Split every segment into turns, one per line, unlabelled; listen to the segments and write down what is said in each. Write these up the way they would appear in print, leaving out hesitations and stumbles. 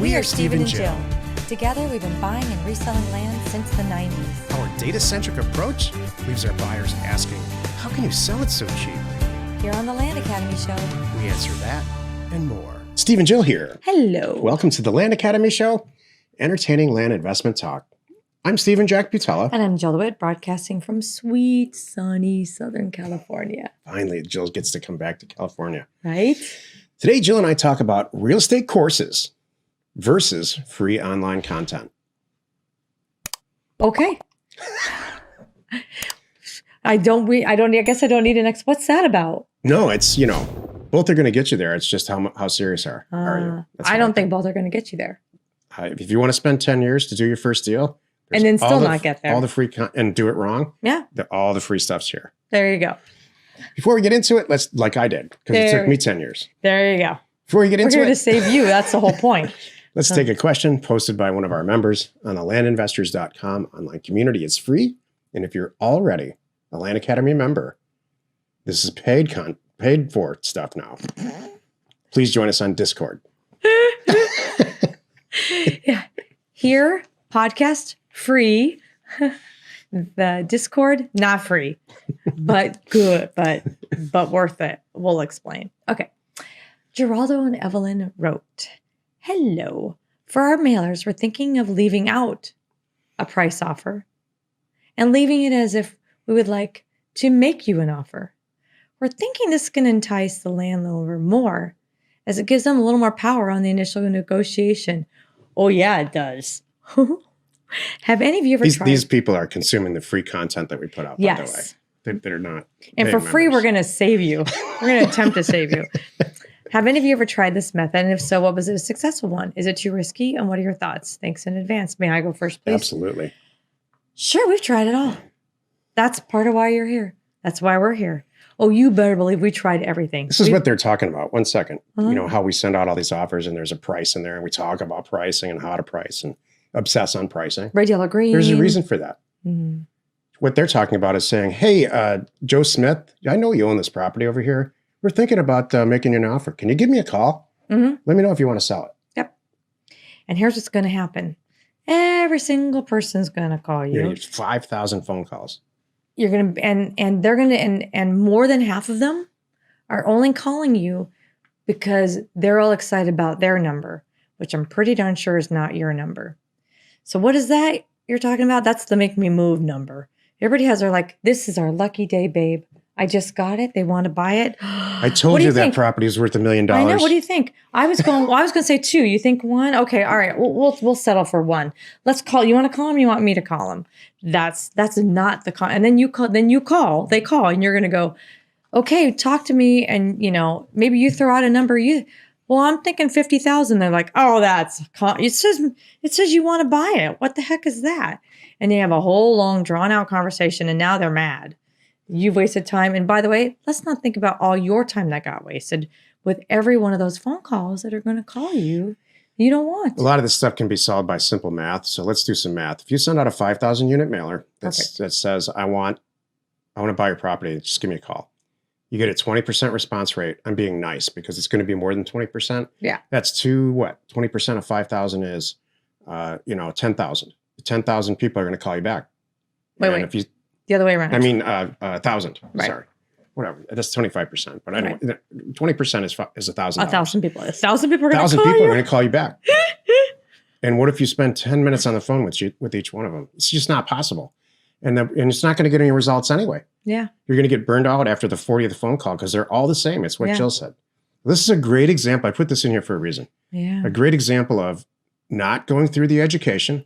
We are Stephen and Jill. Together, we've been buying and reselling land since the 90s.
Our data-centric approach leaves our buyers asking, how can you sell it so cheap?
Here on the Land Academy Show,
We answer that and more. Steve and Jill here.
hello.
Welcome to the Land Academy Show, entertaining land investment talk. I'm Stephen Jack Butella.
And I'm Jill DeWitt, broadcasting from sweet, sunny Southern California.
Finally, Jill gets to come back to California.
Right?
Today, Jill and I talk about real estate courses versus free online content.
Okay. I guess I don't need an what's that about?
No, it's, both are going to get you there. It's just how serious are you? That's
I
what
don't think both are going to get you there.
If you want to spend 10 years to do your first deal,
And then still not get there.
All the free and do it wrong.
Yeah.
All the free stuff's here.
There you go.
Before we get into it, let's like I did, because it took me 10 years.
There you go.
Before we get
We're
into
here to
it,
save you. That's the whole point.
let's take a question posted by one of our members on the landinvestors.com online community. It's free. And if you're already a Land Academy member, this is paid for stuff now. Please join us on Discord.
Yeah. Here, podcast free. The Discord, not free, but good, but worth it. We'll explain. Okay. Geraldo and Evelyn wrote, hello. For our mailers, we're thinking of leaving out a price offer and leaving it as if we would like to make you an offer. We're thinking this can entice the landlord more as it gives them a little more power on the initial negotiation. Oh, yeah, it does. Have any of you ever tried?
These people are consuming the free content that we put out,
Yes.
by the way. They're not.
And for free, we're going to save you. We're going to attempt to save you. Have any of you ever tried this method? And if so, what was it a successful one? Is it too risky? And what are your thoughts? Thanks in advance. May I go first, please?
Absolutely.
Sure, we've tried it all. That's part of why you're here. That's why we're here. Oh, you better believe we tried everything.
This is what they're talking about. One second.
Uh-huh.
How we send out all these offers and there's a price in there and we talk about pricing and how to price and obsess on pricing.
Red, yellow, green.
There's a reason for that.
Mhm.
What they're talking about is saying, hey, Joe Smith, I know you own this property over here. We're thinking about making you an offer. Can you give me a call?
Mhm.
Let me know if you want to sell it.
Yep. And here's what's going to happen. Every single person's going to call
You're
you.
going to get 5,000 phone calls.
You're going to, and they're going to, and more than half of them are only calling you because they're all excited about their number, which I'm pretty darn sure is not your number. So what is that you're talking about? That's the make me move number. Everybody has their this is our lucky day, babe. I just got it. They want to buy it.
I told you that property is worth $1 million.
I know. What do you think? I was going to say 2. You think 1? Okay. All right. We'll settle for 1. Let's call. You want to call him? You want me to call him? That's not the call. And then you call. They call, and you're going to go, okay, talk to me. And maybe you throw out a number. Well, I'm thinking 50,000. They're like, oh, it says you want to buy it. What the heck is that? And they have a whole long drawn out conversation, and now they're mad. You've wasted time. And by the way, let's not think about all your time that got wasted with every one of those phone calls that are going to call you don't want.
A lot of this stuff can be solved by simple math. So let's do some math. If you send out a 5,000 unit mailer that says, I want to buy your property, just give me a call. You get a 20% response rate. I'm being nice because it's going to be more than 20%.
Yeah.
That's 20% of 5,000 is, 10,000. 10,000 people are going to call you back.
Wait.
If you,
The other way around.
1,000.
Right.
Sorry. Whatever. That's 25%. But anyway, 20% is $1,000.
1,000 people. 1,000 people are going to call you.
1,000 people are going to call you back. And what if you spend 10 minutes on the phone with each one of them? It's just not possible. And it's not going to get any results anyway.
Yeah.
You're going to get burned out after the 40th phone call because they're all the same. It's what Jill said. This is a great example. I put this in here for a reason.
Yeah.
A great example of not going through the education,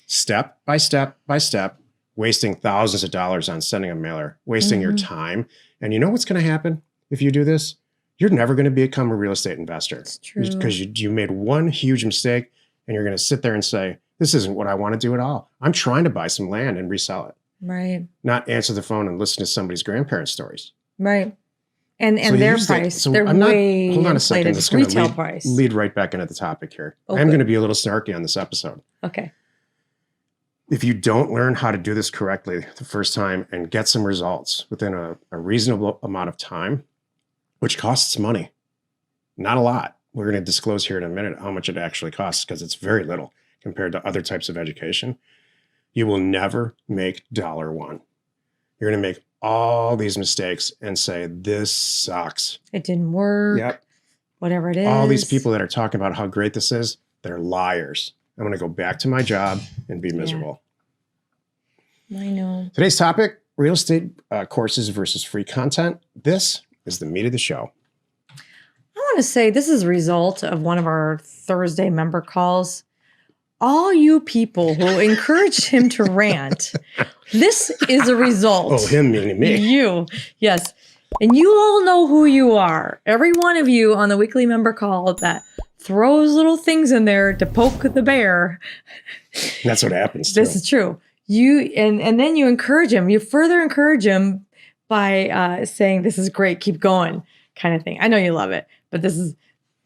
step by step by step, wasting thousands of dollars on sending a mailer, wasting your time. And you know what's going to happen if you do this? You're never going to become a real estate investor.
It's true.
Because you made one huge mistake and you're going to sit there and say, this isn't what I want to do at all. I'm trying to buy some land and resell it.
Right.
Not answer the phone and listen to somebody's grandparents' stories.
Right. And
So
their
use that-
price,
so
they're
I'm not-
way
hold on a second.
inflated
This is going
retail
to
price.
lead right back into the topic here.
Oh,
I'm
good.
going to be a little snarky on this episode.
Okay.
If you don't learn how to do this correctly the first time and get some results within a reasonable amount of time, which costs money, not a lot, we're going to disclose here in a minute how much it actually costs because it's very little compared to other types of education. You will never make $1. You're going to make all these mistakes and say, this sucks.
It didn't work.
Yep.
Whatever it is.
All these people that are talking about how great this is, they're liars. I'm going to go back to my job and be miserable.
I know.
Today's topic, real estate courses versus free content. This is the meat of the show.
I want to say this is a result of one of our Thursday member calls. All you people who encouraged him to rant, this is a result.
Oh, him meaning me.
You, yes. And you all know who you are. Every one of you on the weekly member call that throws little things in there to poke the bear.
That's what happens.
This is true. You and then you encourage him. You further encourage him by saying, "This is great. Keep going," kind of thing. I know you love it, but this is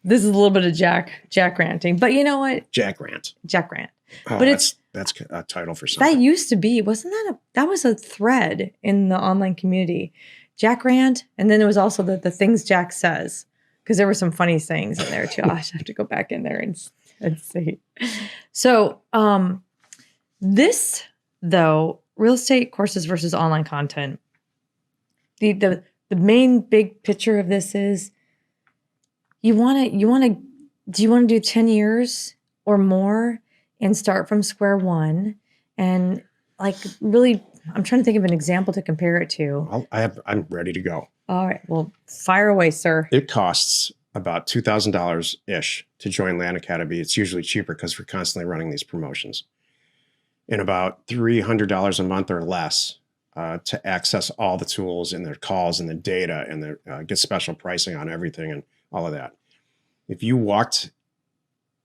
a little bit of Jack ranting. But you know what?
Jack rant.
Jack rant.
Oh,
But
that's a title for something.
that used to be, wasn't that was a thread in the online community. Jack rant, and then there was also the things Jack says, because there were some funny sayings in there too. I have to go back in there and see. So this though, real estate courses versus online content. The main big picture of this is do you want to do 10 years or more and start from square one and like really, I'm trying to think of an example to compare it to.
I'm ready to go.
All right. Well, fire away, sir.
It costs about $2,000-ish to join Land Academy. It's usually cheaper because we're constantly running these promotions. And about $300 a month or less to access all the tools and the calls and the data and get special pricing on everything and all of that. If you walked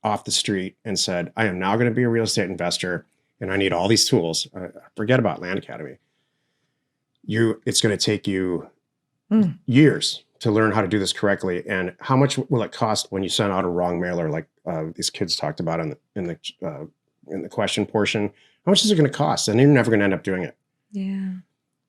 off the street and said, I am now going to be a real estate investor and I need all these tools, forget about Land Academy. It's going to take you years to learn how to do this correctly. And how much will it cost when you send out a wrong mailer, like these kids talked about in the question portion? How much is it going to cost? And you're never going to end up doing it.
Yeah.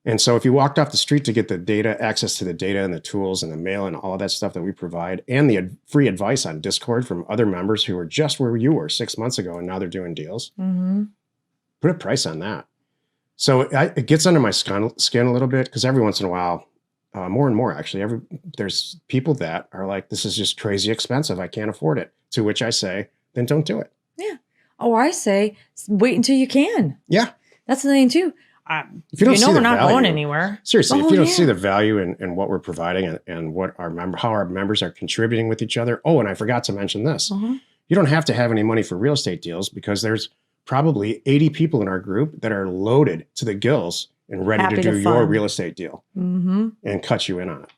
And so if you walked off the street to get the data, access to the data and the tools and the mail and all of that stuff that we provide, and the free advice on Discord from other members who were just where you were 6 months ago and now they're doing deals, put a price on that. So it gets under my skin a little bit because every once in a while, more and more actually, there's people that are like, this is just crazy expensive. I can't afford it. To which I say, then don't do it.
Yeah. Or I say, wait until you can.
Yeah.
That's the thing too.
If you don't see
we're
the
not
value,
going anywhere.
Seriously, if you don't see the value in what we're providing and what how our members are contributing with each other. Oh, and I forgot to mention this. You don't have to have any money for real estate deals because there's probably 80 people in our group that are loaded to the gills and ready to do your real estate deal and cut you in on it.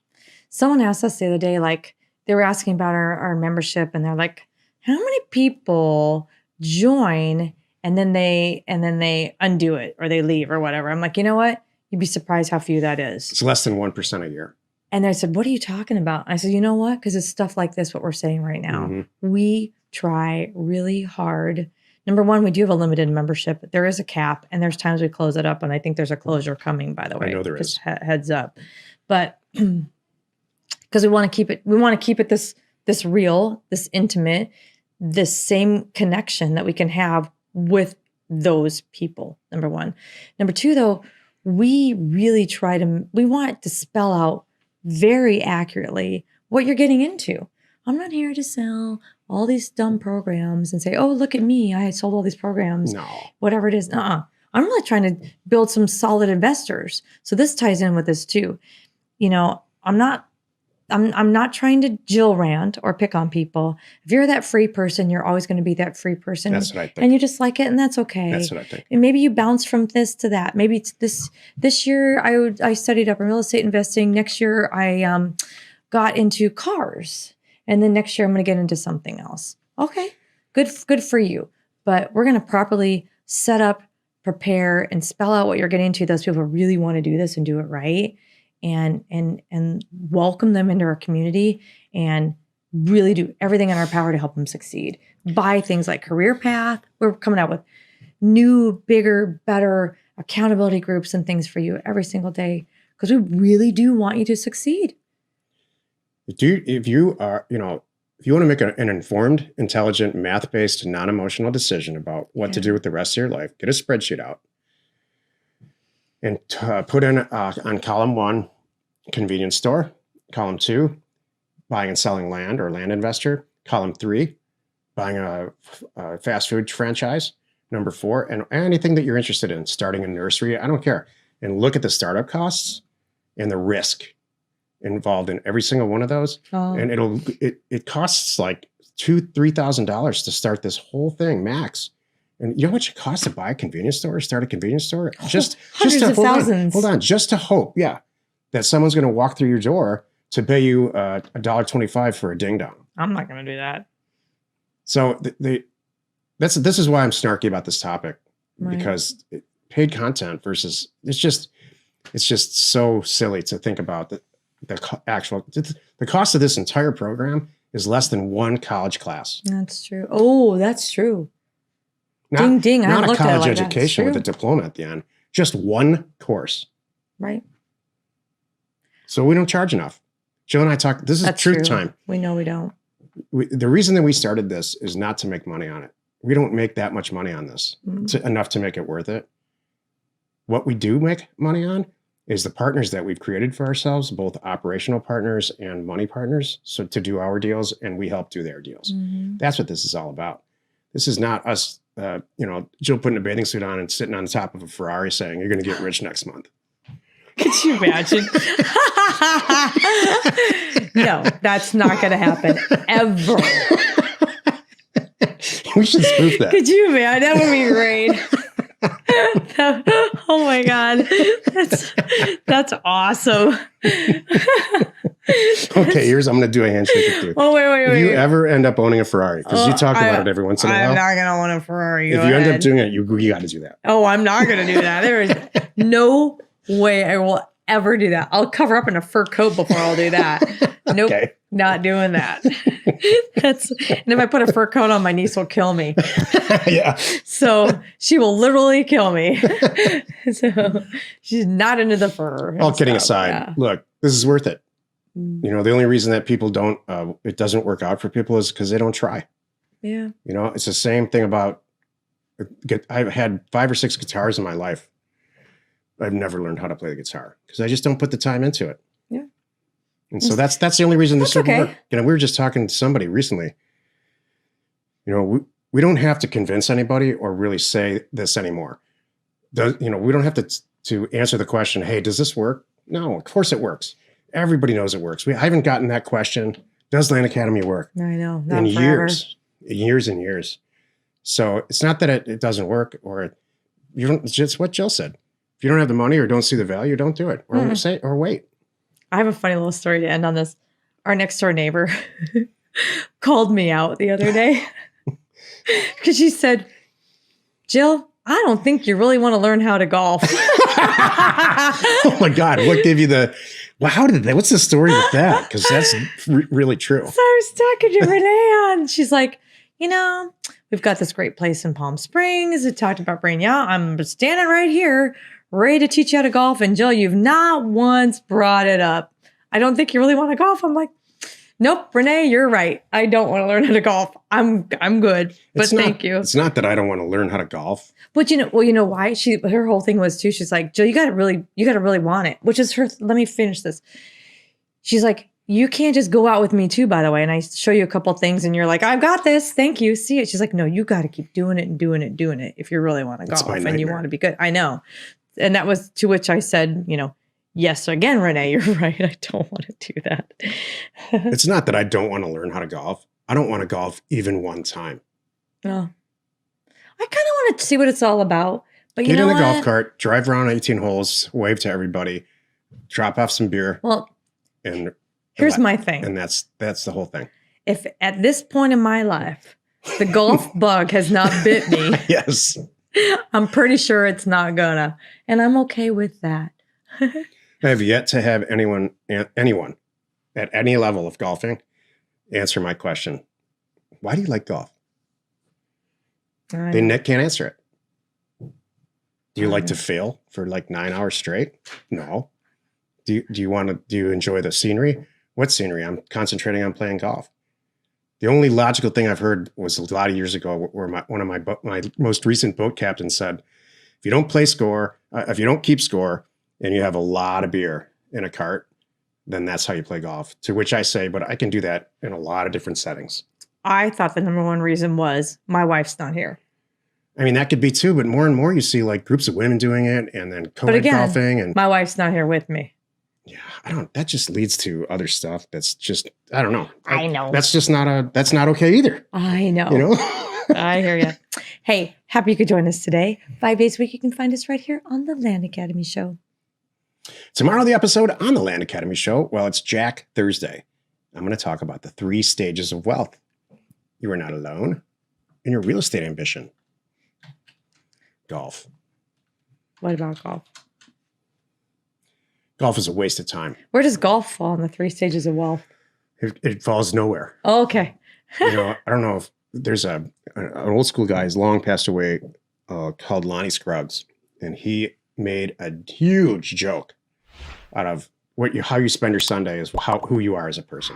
Someone
asked us the other day, like they were asking about our membership and they're like, how many people join and then they undo it or they leave or whatever. I'm like, you know what? You'd be surprised how few that is.
It's less than 1% a year.
And they said, what are you talking about? I said, you know what? Because it's stuff like this, what we're saying right now. We try really hard. Number one, we do have a limited membership. There is a cap and there's times we close it up. And I think there's a closure coming, by the way.
I know there is.
Heads up. But because we want to keep it this real, this intimate, this same connection that we can have with those people, number one. Number two, though, we really we want to spell out very accurately what you're getting into. I'm not here to sell all these dumb programs and say, oh, look at me. I sold all these programs.
No.
Whatever it is. I'm really trying to build some solid investors. So this ties in with this too. You know, I'm not trying to Jill rant or pick on people. If you're that free person, you're always going to be that free person.
That's what I think.
And you just like it, and that's okay.
That's what I think.
And maybe you bounce from this to that. Maybe it's this year I studied up in real estate investing. Next year I got into cars, and then next year I'm going to get into something else. Okay, good for you. But we're going to properly set up, prepare, and spell out what you're getting into. Those people who really want to do this and do it right. And welcome them into our community and really do everything in our power to help them succeed. Buy things like Career Path. We're coming out with new, bigger, better accountability groups and things for you every single day because we really do want you to succeed.
If you are, if you want to make an informed, intelligent, math-based, non-emotional decision about what to do with the rest of your life, get a spreadsheet out and put in on column 1, convenience store, column 2, buying and selling land or land investor, column 3, buying a fast food franchise, number 4, and anything that you're interested in, starting a nursery, I don't care. And look at the startup costs and the risk involved in every single one of those. And it costs like $2,000-$3,000 to start this whole thing max. And you know what it costs to buy a convenience store or start a convenience store? Just
hundreds
to
of thousands.
Hold on, just to hope, that someone's going to walk through your door to pay you $1.25 for a ding dong.
I'm not going to do that.
So this is why I'm snarky about this topic,
Right.
because paid content versus it's just so silly to think about the cost of this entire program is less than one college class.
That's true. Oh, that's true.
Not,
Ding, ding. I
Not a
looked at it
college
like that.
education with a
It's true.
diploma at the end. Just one course.
Right.
So we don't charge enough. Jill and I talk. This is
That's
truth
true.
time.
We know we don't.
The reason that we started this is not to make money on it. We don't make that much money on this. Enough to make it worth it. What we do make money on is the partners that we've created for ourselves, both operational partners and money partners. So to do our deals and we help do their deals. That's what this is all about. This is not us, Jill putting a bathing suit on and sitting on the top of a Ferrari saying, you're going to get rich next month.
Could you imagine? No, that's not going to happen ever.
We should spoof that.
Could you imagine? That would be great. Oh my God. That's awesome.
Okay, I'm going to do a handshake with you.
Oh, wait.
If you ever end up owning a Ferrari, because you talk about it every once in a while.
I'm not going to own a Ferrari.
If you end up doing it, you got to do that.
Oh, I'm not going to do that. There is no way I will ever do that. I'll cover up in a fur coat before I'll do that. Nope,
Okay.
not doing that. And if I put a fur coat on, my niece will kill me.
Yeah.
So she will literally kill me. So she's not into the fur. and
All kidding
stuff.
aside,
Yeah.
look, this is worth it. The only reason that people don't, it doesn't work out for people is because they don't try.
Yeah.
It's the same thing about, I've had 5 or 6 guitars in my life. I've never learned how to play the guitar because I just don't put the time into it.
Yeah.
And so that's the only reason this
That's
would
okay.
work. We were just talking to somebody recently. We don't have to convince anybody or really say this anymore. We don't have to answer the question, hey, does this work? No, of course it works. Everybody knows it works. I haven't gotten that question. Does Land Academy work?
I know.
In
Not forever.
years and years. So it's not that it doesn't work or it's just what Jill said. If you don't have the money or don't see the value, don't do it or wait.
I have a funny little story to end on this. Our next door neighbor called me out the other day because she said, Jill, I don't think you really want to learn how to golf.
Oh my God. What gave you what's the story with that? Because that's really true.
So I was talking to Renee and she's like, we've got this great place in Palm Springs. It talked about bringing you out. I'm standing right here, ready to teach you how to golf. And Jill, you've not once brought it up. I don't think you really want to golf. I'm like, nope, Renee, you're right. I don't want to learn how to golf. I'm good, but thank you.
It's not that I don't want to learn how to golf.
But you know why? Her whole thing was too. She's like, Jill, you gotta really want it. Which is her. Let me finish this. She's like, you can't just go out with me too, by the way. And I show you a couple things and you're like, I've got this. Thank you. See it. She's like, no, you got to keep doing it and doing it, doing it. If you really want to
That's
golf
my
and you
nightmare.
want to be good. I know. And that was to which I said, yes, again, Renee, you're right. I don't want to do that.
It's not that I don't want to learn how to golf. I don't want to golf even one time.
No. I kind of want to see what it's all about. But you
Get
know
in the
what?
golf cart, drive around 18 holes, wave to everybody, drop off some beer,
Well,
and
here's my thing.
and that's the whole thing.
If at this point in my life, the golf bug has not bit me,
Yes.
I'm pretty sure it's not gonna. And I'm okay with that.
I have yet to have anyone at any level of golfing answer my question. Why do you like golf? They can't answer it. Do you like to fail for like 9 hours straight? No. Do you enjoy the scenery? What scenery? I'm concentrating on playing golf. The only logical thing I've heard was a lot of years ago where one of my most recent boat captains said, if you don't if you don't keep score and you have a lot of beer in a cart, then that's how you play golf. To which I say, but I can do that in a lot of different settings.
I thought the number one reason was my wife's not here.
I mean, that could be too, but more and more you see like groups of women doing it and then co-ed golfing. And
my wife's not here with me.
yeah, that just leads to other stuff. That's just, I don't know.
I know.
That's not okay either.
I know.
You know?
I hear you. Hey, happy you could join us today. 5 days a week, you can find us right here on the Land Academy Show.
Tomorrow, the episode on the Land Academy Show, well, it's Jack Thursday. I'm going to talk about the 3 stages of wealth. You are not alone in your real estate ambition. Golf.
What about golf?
Golf is a waste of time.
Where does golf fall in the 3 stages of wealth?
It falls nowhere.
Oh, okay.
I don't know if there's an old school guy, he's long passed away, called Lonnie Scruggs. And he made a huge joke out of how you spend your Sunday is who you are as a person.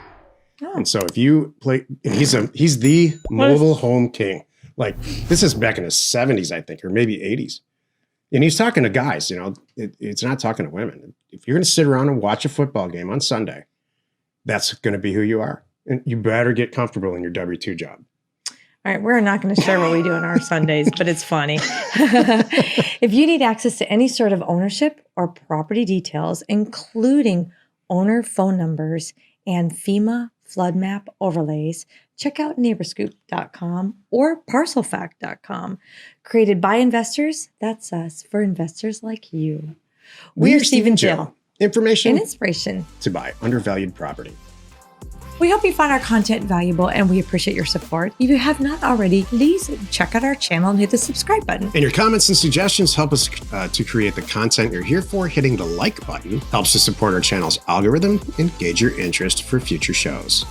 Oh.
And so if you play, he's the mobile home king. Like this is back in the 70s, I think, or maybe 80s. And he's talking to guys, it's not talking to women. If you're going to sit around and watch a football game on Sunday, that's going to be who you are. And you better get comfortable in your W-2 job.
All right, we're not going to share what we do on our Sundays, but it's funny. If you need access to any sort of ownership or property details, including owner phone numbers and FEMA flood map overlays, check out neighborscoop.com or parcelfact.com. Created by investors, that's us, for investors like you. We're Steve and Jill.
Information
and inspiration
to buy undervalued property.
We hope you find our content valuable and we appreciate your support. If you have not already, please check out our channel and hit the subscribe button.
And your comments and suggestions help us to create the content you're here for. Hitting the like button helps to support our channel's algorithm and gauge your interest for future shows.